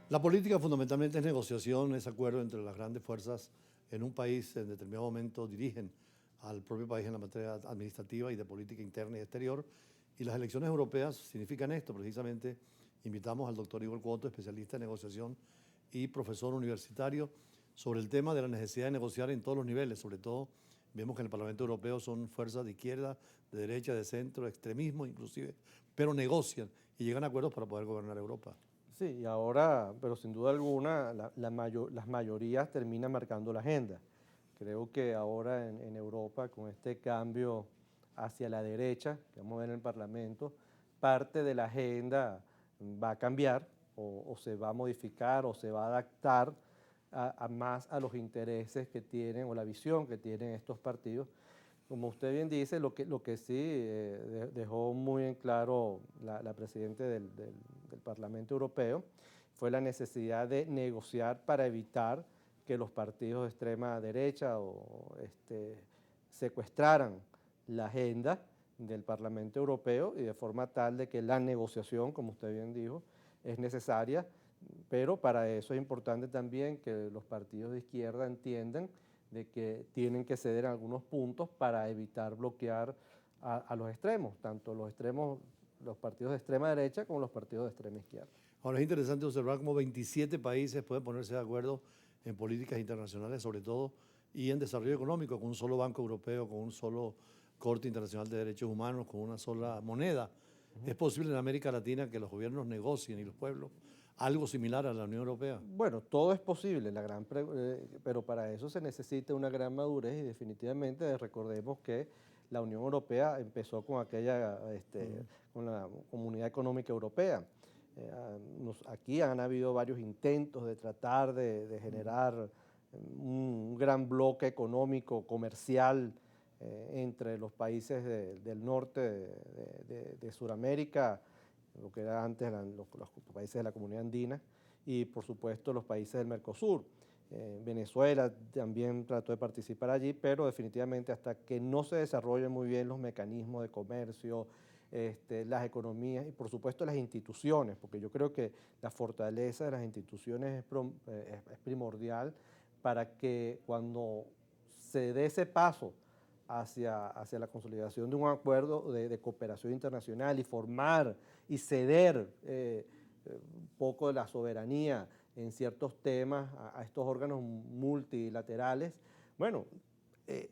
La política fundamentalmente es negociación, es acuerdo entre las grandes fuerzas en un país en determinado momento dirigen al propio país en la materia administrativa y de política interna y exterior. Y las elecciones europeas significan esto, precisamente invitamos al doctor Igor Cuoto, especialista en negociación y profesor universitario, sobre el tema de la necesidad de negociar en todos los niveles. Sobre todo vemos que en el Parlamento Europeo son fuerzas de izquierda, de derecha, de centro, de extremismo inclusive, pero negocian y llegan a acuerdos para poder gobernar Europa. Sí, y ahora, pero sin duda alguna, las mayorías terminan marcando la agenda. Creo que ahora en Europa, con este cambio hacia la derecha, que vamos a ver en el Parlamento, parte de la agenda va a cambiar o se va a modificar o se va a adaptar más a los intereses que tienen o la visión que tienen estos partidos. Como usted bien dice, lo que sí dejó muy en claro la presidenta del Parlamento Europeo fue la necesidad de negociar para evitar que los partidos de extrema derecha secuestraran la agenda del Parlamento Europeo y de forma tal de que la negociación, como usted bien dijo, es necesaria, pero para eso es importante también que los partidos de izquierda entiendan de que tienen que ceder en algunos puntos para evitar bloquear a los extremos, tanto los extremos, los partidos de extrema derecha como los partidos de extrema izquierda. Ahora es interesante observar cómo 27 países pueden ponerse de acuerdo en políticas internacionales, sobre todo, y en desarrollo económico, con un solo Banco Europeo, con un solo Corte Internacional de Derechos Humanos, con una sola moneda. ¿Es posible en América Latina que los gobiernos negocien y los pueblos algo similar a la Unión Europea? Bueno, todo es posible, pero para eso se necesita una gran madurez y definitivamente recordemos que la Unión Europea empezó con con la Comunidad Económica Europea. Aquí han habido varios intentos de tratar de generar un gran bloque económico, comercial, entre los países del norte de Sudamérica, lo que era antes los países de la Comunidad Andina, y por supuesto los países del Mercosur. Venezuela también trató de participar allí, pero definitivamente hasta que no se desarrollen muy bien los mecanismos de comercio, las economías y por supuesto las instituciones, porque yo creo que la fortaleza de las instituciones es primordial para que cuando se dé ese paso hacia la consolidación de un acuerdo de cooperación internacional y formar y ceder un poco de la soberanía en ciertos temas a estos órganos multilaterales, bueno,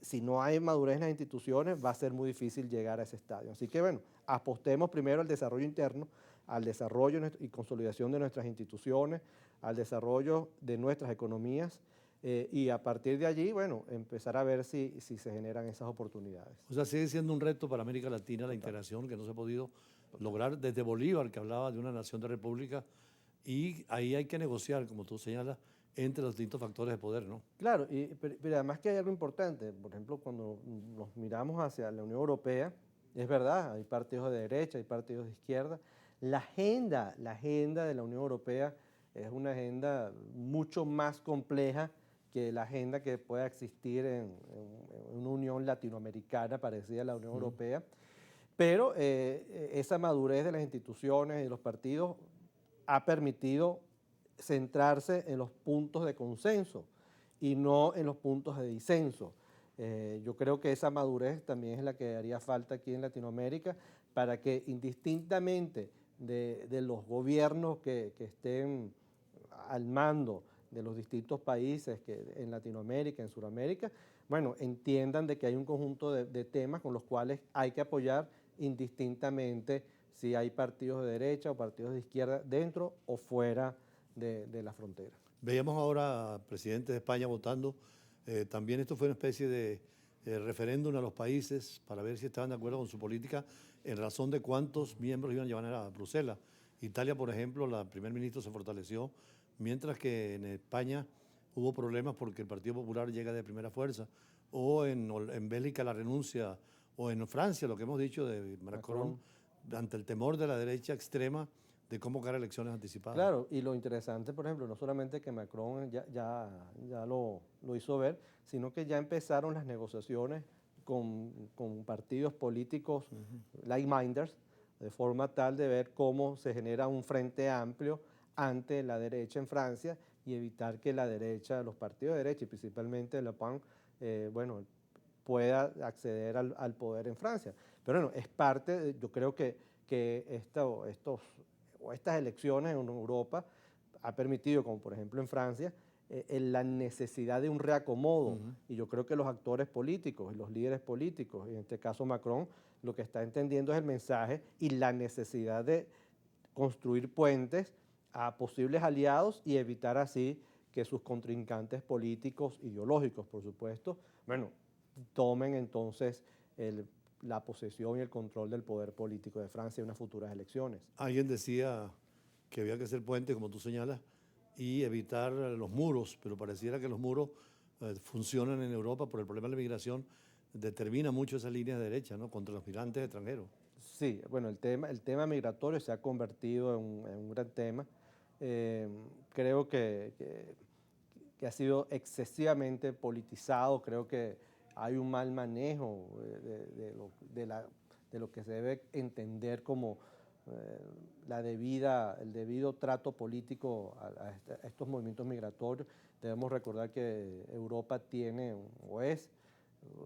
si no hay madurez en las instituciones va a ser muy difícil llegar a ese estadio. Así que bueno, apostemos primero al desarrollo interno, al desarrollo y consolidación de nuestras instituciones, al desarrollo de nuestras economías, y a partir de allí, bueno, empezar a ver si se generan esas oportunidades. O sea, sigue siendo un reto para América Latina la integración que no se ha podido lograr desde Bolívar, que hablaba de una nación de república, y ahí hay que negociar, como tú señalas, entre los distintos factores de poder, ¿no? Claro, pero además que hay algo importante, por ejemplo, cuando nos miramos hacia la Unión Europea, es verdad, hay partidos de derecha, hay partidos de izquierda, la agenda de la Unión Europea es una agenda mucho más compleja que la agenda que pueda existir en una unión latinoamericana parecida a la Unión Europea, pero esa madurez de las instituciones y de los partidos ha permitido centrarse en los puntos de consenso y no en los puntos de disenso. Yo creo que esa madurez también es la que haría falta aquí en Latinoamérica para que indistintamente de los gobiernos que estén al mando de los distintos países en Latinoamérica, en Sudamérica, bueno, entiendan de que hay un conjunto de temas con los cuales hay que apoyar indistintamente si hay partidos de derecha o partidos de izquierda dentro o fuera de la frontera. Veíamos ahora a presidentes de España votando. También esto fue una especie de referéndum a los países para ver si estaban de acuerdo con su política en razón de cuántos miembros iban a llevar a Bruselas. Italia, por ejemplo, el primer ministro se fortaleció, mientras que en España hubo problemas porque el Partido Popular llega de primera fuerza, o en Bélgica la renuncia, o en Francia, lo que hemos dicho de Macron, ante el temor de la derecha extrema de convocar elecciones anticipadas. Claro, y lo interesante, por ejemplo, no solamente que Macron ya lo hizo ver, sino que ya empezaron las negociaciones con partidos políticos like-minders, de forma tal de ver cómo se genera un frente amplio ante la derecha en Francia y evitar que la derecha, los partidos de derecha y principalmente Le Pen, bueno, pueda acceder al poder en Francia. Pero bueno, es parte, yo creo que estas elecciones en Europa ha permitido, como por ejemplo en Francia, la necesidad de un reacomodo. Y yo creo que los actores políticos y los líderes políticos, en este caso Macron, lo que está entendiendo es el mensaje y la necesidad de construir puentes a posibles aliados y evitar así que sus contrincantes políticos, ideológicos, por supuesto, bueno, tomen entonces la posesión y el control del poder político de Francia en unas futuras elecciones. Alguien decía que había que hacer puentes, como tú señalas, y evitar los muros, pero pareciera que los muros funcionan en Europa por el problema de la migración, determina mucho esa línea de derecha, ¿no?, contra los migrantes extranjeros. Sí, bueno, el tema migratorio se ha convertido en un gran tema. Creo que ha sido excesivamente politizado, creo que hay un mal manejo de lo que se debe entender como el debido trato político a estos movimientos migratorios. Debemos recordar que Europa tiene o es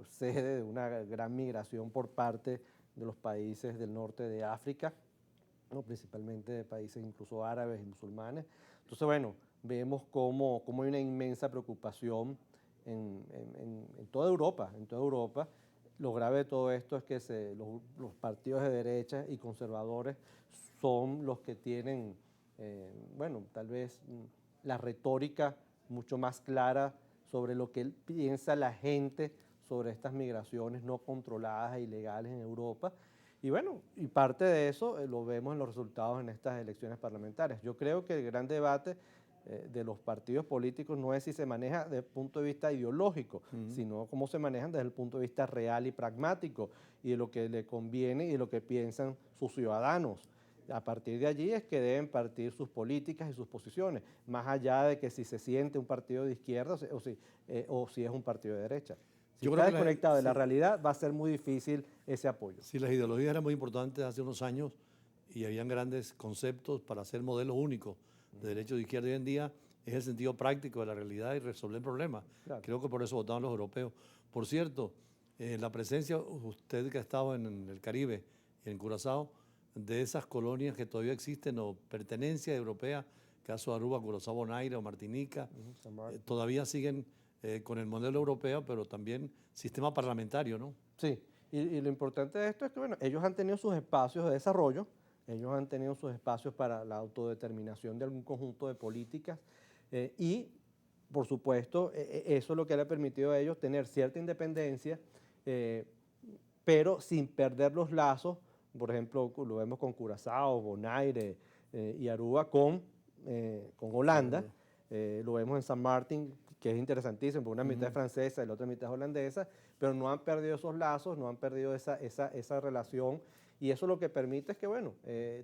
sede de una gran migración por parte de los países del norte de África, ¿no?, principalmente de países incluso árabes y musulmanes. Entonces, bueno, vemos cómo hay una inmensa preocupación en toda Europa, en toda Europa. Lo grave de todo esto es que los partidos de derecha y conservadores son los que tienen, bueno, tal vez la retórica mucho más clara sobre lo que piensa la gente sobre estas migraciones no controladas e ilegales en Europa. Y bueno, y parte de eso lo vemos en los resultados en estas elecciones parlamentarias. Yo creo que el gran debate de los partidos políticos no es si se maneja desde el punto de vista ideológico, sino cómo se manejan desde el punto de vista real y pragmático y de lo que le conviene y de lo que piensan sus ciudadanos. A partir de allí es que deben partir sus políticas y sus posiciones, más allá de que si se siente un partido de izquierda o si es un partido de derecha. Si Yo está creo que desconectado de la realidad, va a ser muy difícil ese apoyo. sí, las ideologías eran muy importantes hace unos años y habían grandes conceptos para hacer modelos únicos de derecho de izquierda. Hoy en día es el sentido práctico de la realidad y resolver problemas. Claro. Creo que por eso votaron los europeos. Por cierto, la presencia, usted que ha estado en el Caribe y en Curazao, de esas colonias que todavía existen o pertenencia europea, caso de Aruba, Curazao, Bonaire o Martinica, todavía siguen con el modelo europeo, pero también sistema parlamentario, ¿no? Sí, y lo importante de esto es que, bueno, ellos han tenido sus espacios de desarrollo, ellos han tenido sus espacios para la autodeterminación de algún conjunto de políticas y, por supuesto, eso es lo que le ha permitido a ellos tener cierta independencia, pero sin perder los lazos. Por ejemplo, lo vemos con Curazao, Bonaire y Aruba con Holanda. Lo vemos en San Martín, que es interesantísimo, porque una mitad es francesa y la otra mitad es holandesa, pero no han perdido esos lazos, no han perdido esa relación, y eso lo que permite es que, bueno,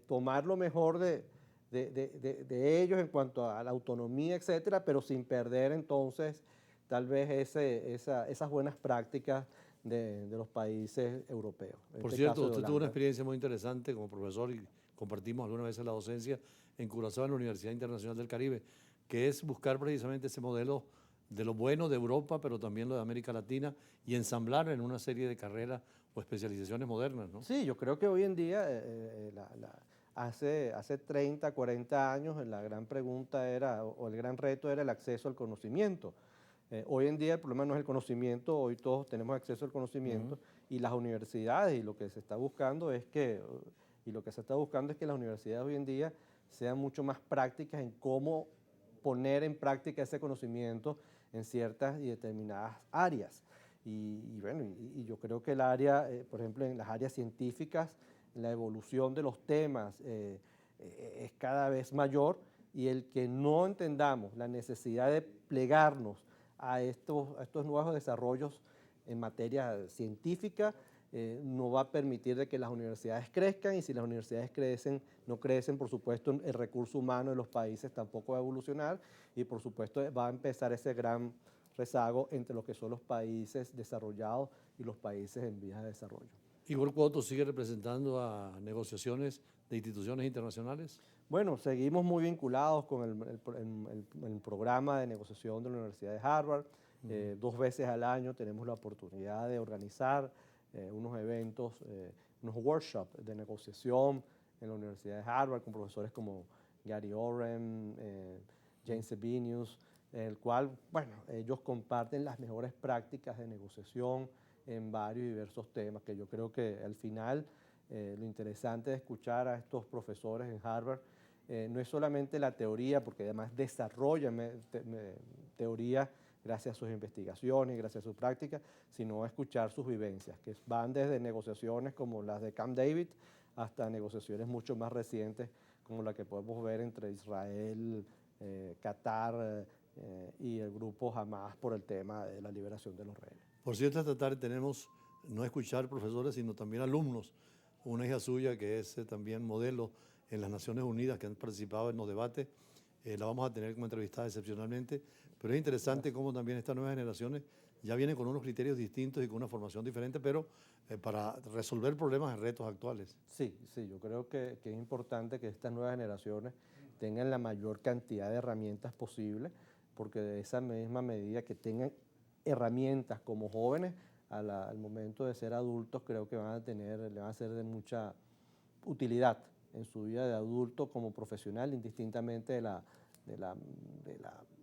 tomar lo mejor de ellos en cuanto a la autonomía, etcétera, pero sin perder entonces tal vez esas buenas prácticas de los países europeos. Por cierto, usted tuvo una experiencia muy interesante como profesor y compartimos alguna vez la docencia en Curazao, en la Universidad Internacional del Caribe, que es buscar precisamente ese modelo de lo bueno de Europa, pero también lo de América Latina, y ensamblar en una serie de carreras o especializaciones modernas, ¿no? Sí, yo creo que hoy en día, hace 30, 40 años, la gran pregunta era, o el gran reto era el acceso al conocimiento. Hoy en día el problema no es el conocimiento, hoy todos tenemos acceso al conocimiento y las universidades, y lo que se está buscando es que las universidades hoy en día sean mucho más prácticas en cómo poner en práctica ese conocimiento en ciertas y determinadas áreas. Bueno, yo creo que el área, por ejemplo, en las áreas científicas, la evolución de los temas es cada vez mayor, y el que no entendamos la necesidad de plegarnos a estos nuevos desarrollos en materia científica no va a permitir de que las universidades crezcan, y si las universidades no crecen, por supuesto, el recurso humano de los países tampoco va a evolucionar, y por supuesto va a empezar ese gran rezago entre lo que son los países desarrollados y los países en vías de desarrollo. ¿Igor Cuoto sigue representando a negociaciones de instituciones internacionales? Bueno, seguimos muy vinculados con el programa de negociación de la Universidad de Harvard. 2 veces al año tenemos la oportunidad de organizar unos eventos, unos workshops de negociación en la Universidad de Harvard con profesores como Gary Oren, James Sabinius, el cual, bueno, ellos comparten las mejores prácticas de negociación en varios y diversos temas, que yo creo que al final lo interesante de escuchar a estos profesores en Harvard no es solamente la teoría, porque además desarrollan teoría gracias a sus investigaciones, gracias a su práctica, sino a escuchar sus vivencias, que van desde negociaciones como las de Camp David hasta negociaciones mucho más recientes, como la que podemos ver entre Israel, Qatar y el grupo Hamas por el tema de la liberación de los rehenes. Por cierto, esta tarde tenemos no escuchar profesores, sino también alumnos. Una hija suya que es también modelo en las Naciones Unidas, que han participado en los debates. La vamos a tener como entrevistada excepcionalmente. Pero es interesante cómo también estas nuevas generaciones ya vienen con unos criterios distintos y con una formación diferente, pero para resolver problemas y retos actuales. Sí, sí, yo creo que es importante que estas nuevas generaciones tengan la mayor cantidad de herramientas posible, porque de esa misma medida que tengan herramientas como jóvenes, al momento de ser adultos, creo que le van a ser de mucha utilidad en su vida de adulto como profesional, indistintamente de la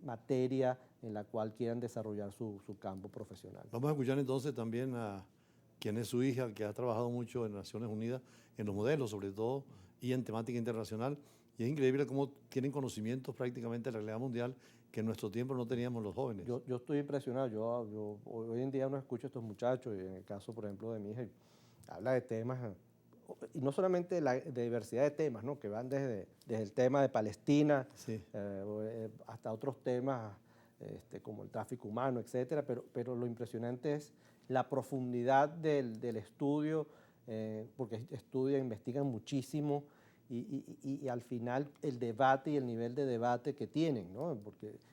materia en la cual quieran desarrollar su campo profesional. Vamos a escuchar entonces también a quien es su hija, que ha trabajado mucho en Naciones Unidas, en los modelos sobre todo, y en temática internacional. Y es increíble cómo tienen conocimientos prácticamente de la realidad mundial que en nuestro tiempo no teníamos los jóvenes. Yo estoy impresionado. Hoy en día uno escucha a estos muchachos, y en el caso, por ejemplo, de mi hija, habla de temas, y no solamente de diversidad de temas, ¿no? Que van desde el tema de Palestina Sí. hasta otros temas como el tráfico humano, etcétera, pero lo impresionante es la profundidad del estudio, porque investigan muchísimo y al final el debate y el nivel de debate que tienen, ¿no?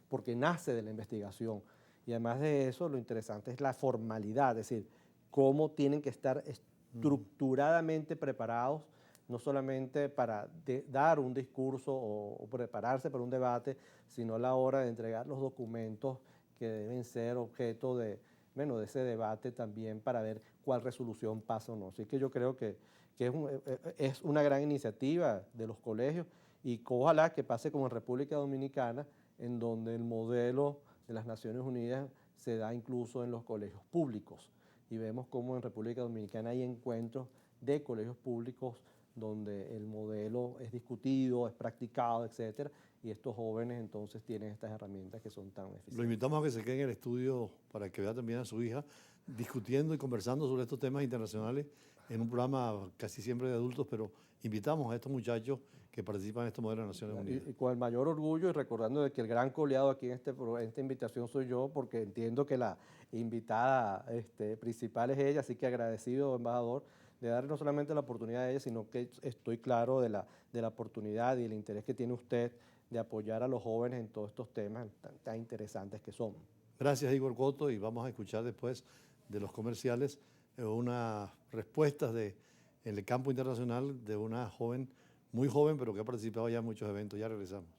Porque nace de la investigación. Y además de eso, lo interesante es la formalidad, es decir, cómo tienen que estar estructuradamente preparados, no solamente para dar un discurso o prepararse para un debate, sino a la hora de entregar los documentos que deben ser objeto de ese debate también para ver cuál resolución pasa o no. Así que yo creo que es una gran iniciativa de los colegios y ojalá que pase como en República Dominicana, en donde el modelo de las Naciones Unidas se da incluso en los colegios públicos. Y vemos cómo en República Dominicana hay encuentros de colegios públicos donde el modelo es discutido, es practicado, etcétera, y estos jóvenes entonces tienen estas herramientas que son tan eficientes. Lo invitamos a que se quede en el estudio para que vea también a su hija discutiendo y conversando sobre estos temas internacionales en un programa casi siempre de adultos, pero invitamos a estos muchachos que participan en estos modelos de Naciones Unidas. Y con el mayor orgullo y recordando de que el gran coleado aquí en esta invitación soy yo, porque entiendo que la invitada principal es ella, así que agradecido, embajador, de darle no solamente la oportunidad a ella, sino que estoy claro de la oportunidad y el interés que tiene usted de apoyar a los jóvenes en todos estos temas tan interesantes que son. Gracias, Igor Cotto, y vamos a escuchar después de los comerciales unas respuestas en el campo internacional de una joven, muy joven, pero que ha participado ya en muchos eventos. Ya regresamos.